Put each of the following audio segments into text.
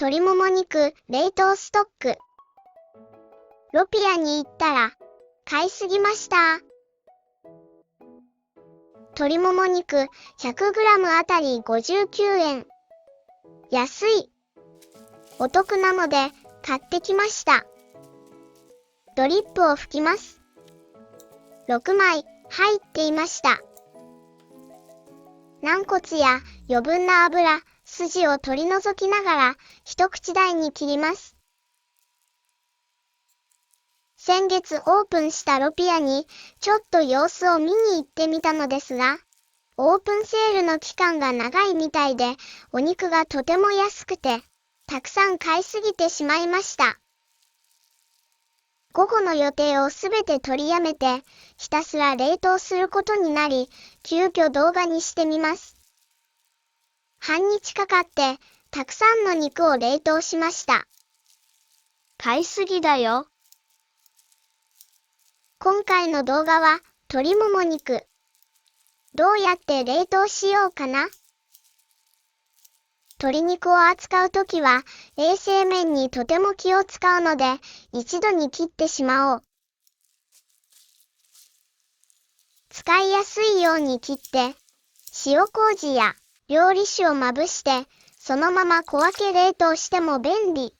鶏もも肉、冷凍ストック。ロピアに行ったら、買いすぎました。鶏もも肉 100g あたり59円。安い。お得なので買ってきました。ドリップを拭きます。6枚入っていました。軟骨や余分な油、筋を取り除きながら一口大に切ります。先月オープンしたロピアにちょっと様子を見に行ってみたのですが、オープンセールの期間が長いみたいで、お肉がとても安くて、たくさん買いすぎてしまいました。午後の予定をすべて取りやめて、ひたすら冷凍することになり、急遽動画にしてみます。半日かかって、たくさんの肉を冷凍しました。買いすぎだよ。今回の動画は、鶏もも肉。どうやって冷凍しようかな。鶏肉を扱うときは、衛生面にとても気を使うので、一度に切ってしまおう。使いやすいように切って、塩麹や料理酒をまぶして、そのまま小分け冷凍しても便利。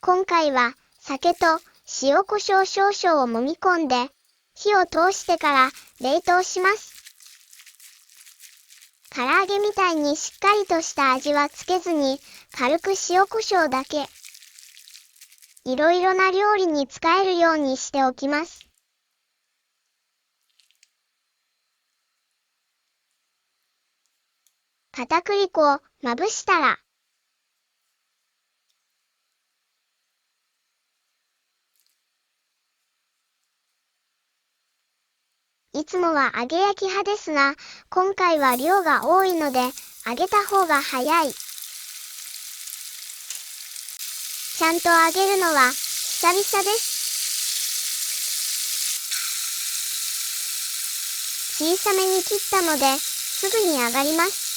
今回は、酒と塩コショウ少々を揉み込んで、火を通してから冷凍します。唐揚げみたいにしっかりとした味はつけずに、軽く塩コショウだけ。いろいろな料理に使えるようにしておきます。片栗粉をまぶしたら、いつもは揚げ焼き派ですが、今回は量が多いので、揚げた方が早い。ちゃんと揚げるのは久々です。小さめに切ったので、すぐに揚がります。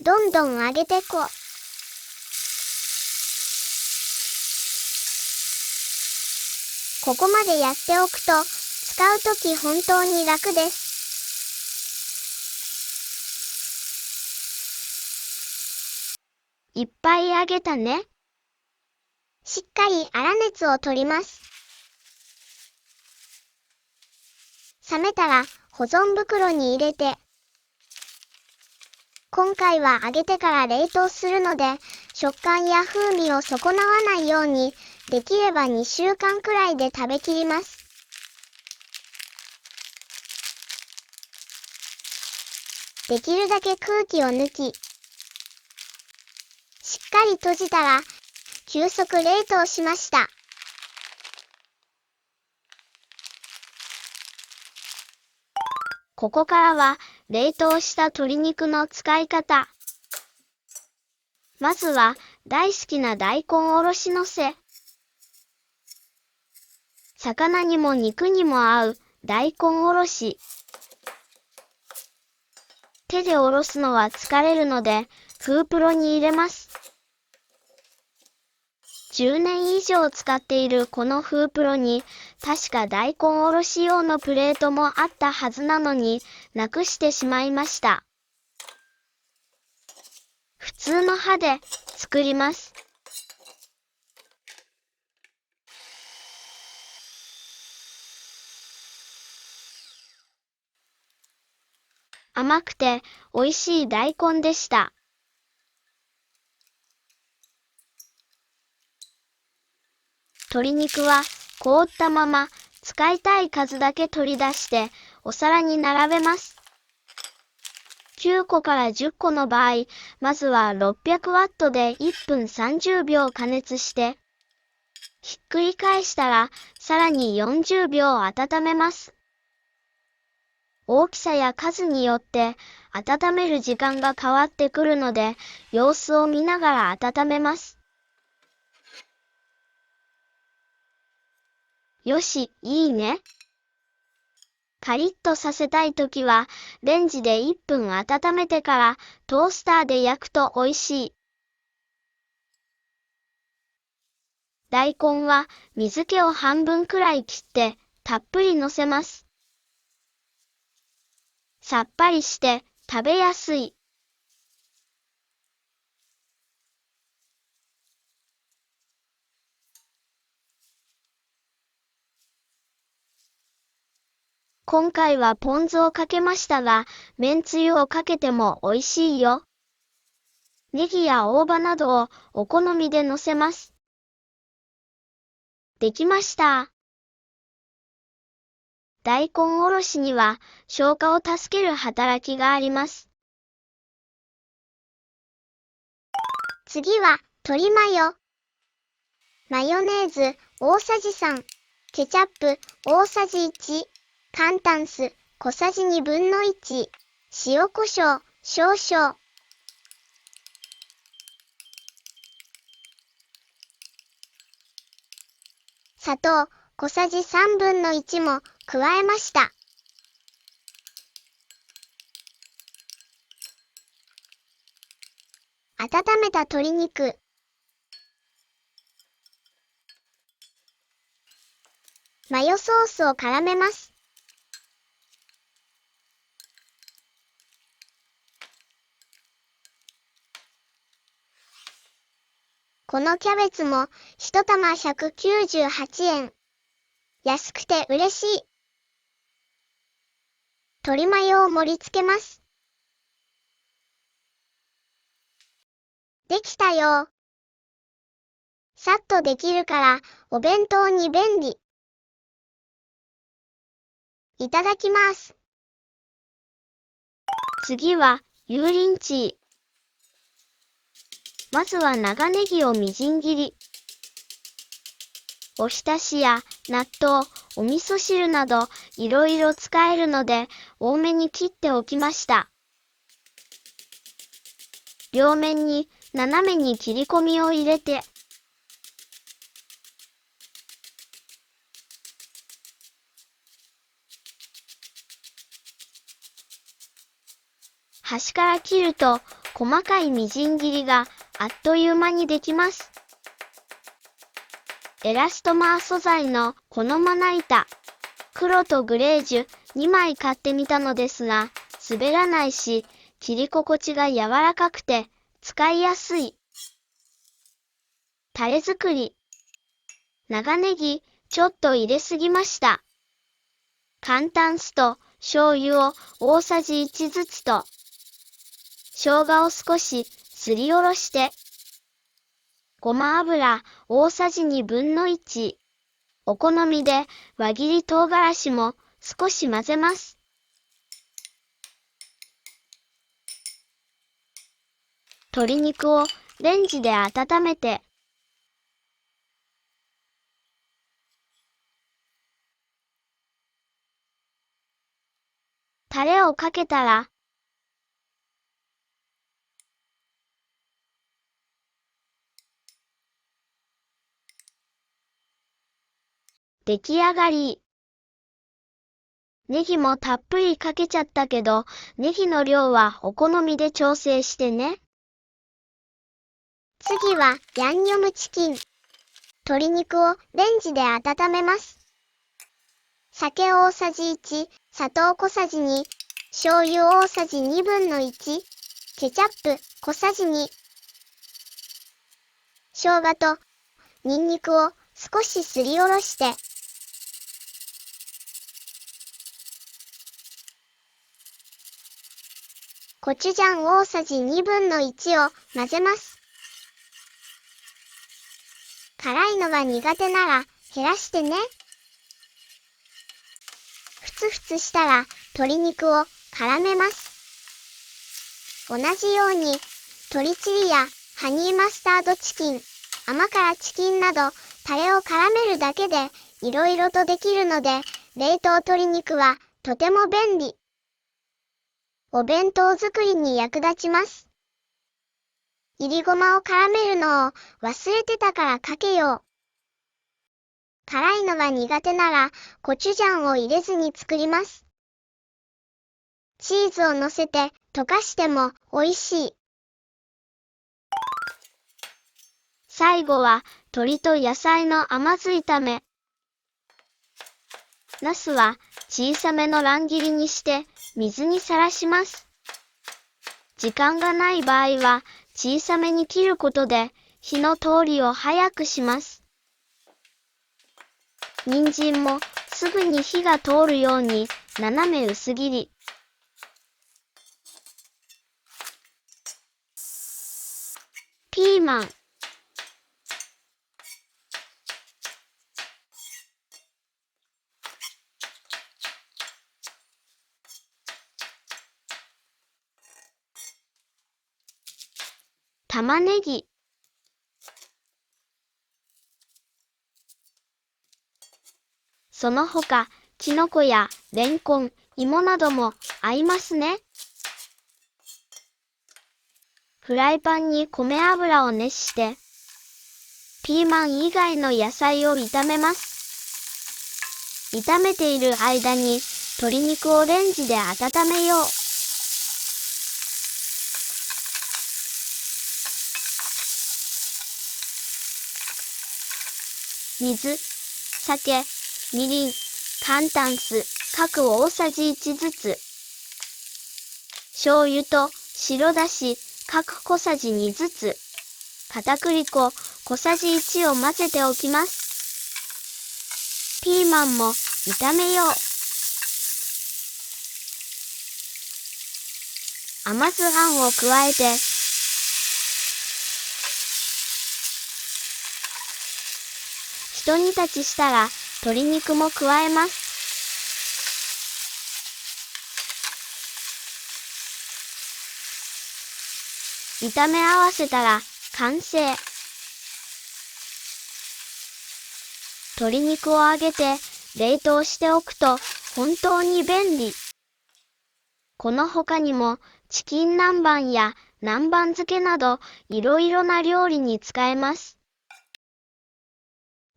どんどん揚げてこ。ここまでやっておくと、使うとき本当に楽です。いっぱい揚げたね。しっかり粗熱を取ります。冷めたら保存袋に入れて。今回は揚げてから冷凍するので、食感や風味を損なわないように、できれば2週間くらいで食べきります。できるだけ空気を抜き、しっかり閉じたら、急速冷凍しました。ここからは、冷凍した鶏肉の使い方。まずは、大好きな大根おろしのせ。魚にも肉にも合う大根おろし。手でおろすのは疲れるので、フープロに入れます。10年以上使っているこのフープロに、確か大根おろし用のプレートもあったはずなのに、なくしてしまいました。普通の刃で作ります。甘くて美味しい大根でした。鶏肉は凍ったまま使いたい数だけ取り出してお皿に並べます。9個から10個の場合、まずは600ワットで1分30秒加熱して、ひっくり返したらさらに40秒温めます。大きさや数によって温める時間が変わってくるので、様子を見ながら温めます。よし、いいね。パリッとさせたいときは、レンジで1分温めてから、トースターで焼くと美味しい。大根は、水気を半分くらい切って、たっぷり乗せます。さっぱりして、食べやすい。今回はポン酢をかけましたが、めんつゆをかけても美味しいよ。ネギや大葉などをお好みで乗せます。できました。大根おろしには消化を助ける働きがあります。次は鶏マヨ。マヨネーズ大さじ3、ケチャップ大さじ1、簡単酢小さじ2分の1、塩コショウ少々。砂糖小さじ3分の1も加えました。温めた鶏肉。マヨソースを絡めます。このキャベツも1玉198円。安くて嬉しい。鶏マヨを盛り付けます。できたよ。さっとできるからお弁当に便利。いただきます。次は油淋鶏。まずは長ネギをみじん切り。おひたしや納豆、お味噌汁などいろいろ使えるので多めに切っておきました。両面に斜めに切り込みを入れて、端から切ると細かいみじん切りがあっという間にできます。エラストマー素材のこのまな板、黒とグレージュ2枚買ってみたのですが、滑らないし、切り心地が柔らかくて使いやすい。タレ作り。長ネギ、ちょっと入れすぎました。簡単酢と醤油を大さじ1ずつと、生姜を少しすりおろして、ごま油大さじ2分の1。お好みで輪切り唐辛子も少し混ぜます。鶏肉をレンジで温めて、タレをかけたら、出来上がり。ネギもたっぷりかけちゃったけど、ネギの量はお好みで調整してね。次はヤンニョムチキン。鶏肉をレンジで温めます。酒大さじ1、砂糖小さじ2、醤油大さじ2分の1、ケチャップ小さじ2。生姜とニンニクを少しすりおろして、コチュジャン大さじ2分の1を混ぜます。辛いのが苦手なら減らしてね。ふつふつしたら鶏肉を絡めます。同じように鶏チリやハニーマスタードチキン、甘辛チキンなどタレを絡めるだけでいろいろとできるので、冷凍鶏肉はとても便利。お弁当作りに役立ちます。いりごまを絡めるのを忘れてたからかけよう。辛いのが苦手ならコチュジャンを入れずに作ります。チーズを乗せて溶かしても美味しい。最後は鶏と野菜の甘酢炒め。ナスは小さめの乱切りにして水にさらします。時間がない場合は小さめに切ることで火の通りを早くします。人参もすぐに火が通るように斜め薄切り。ピーマン。玉ねぎ。その他、きのこやレンコン、芋なども合いますね。フライパンに米油を熱して、ピーマン以外の野菜を炒めます。炒めている間に鶏肉をレンジで温めよう。水、酒、みりん、寒炭酢、各大さじ1ずつ。醤油と白だし、各小さじ2ずつ。片栗粉、小さじ1を混ぜておきます。ピーマンも炒めよう。甘酢あんを加えて、ひと煮立ちしたら鶏肉も加えます。炒め合わせたら完成。鶏肉を揚げて冷凍しておくと本当に便利。この他にもチキン南蛮や南蛮漬けなどいろいろな料理に使えます。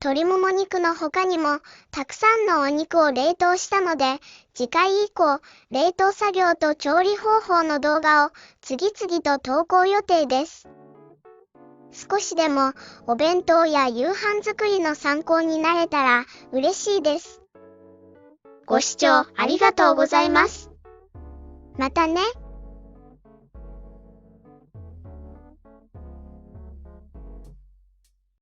鶏もも肉の他にもたくさんのお肉を冷凍したので、次回以降、冷凍作業と調理方法の動画を次々と投稿予定です。少しでもお弁当や夕飯作りの参考になれたら嬉しいです。ご視聴ありがとうございます。またね。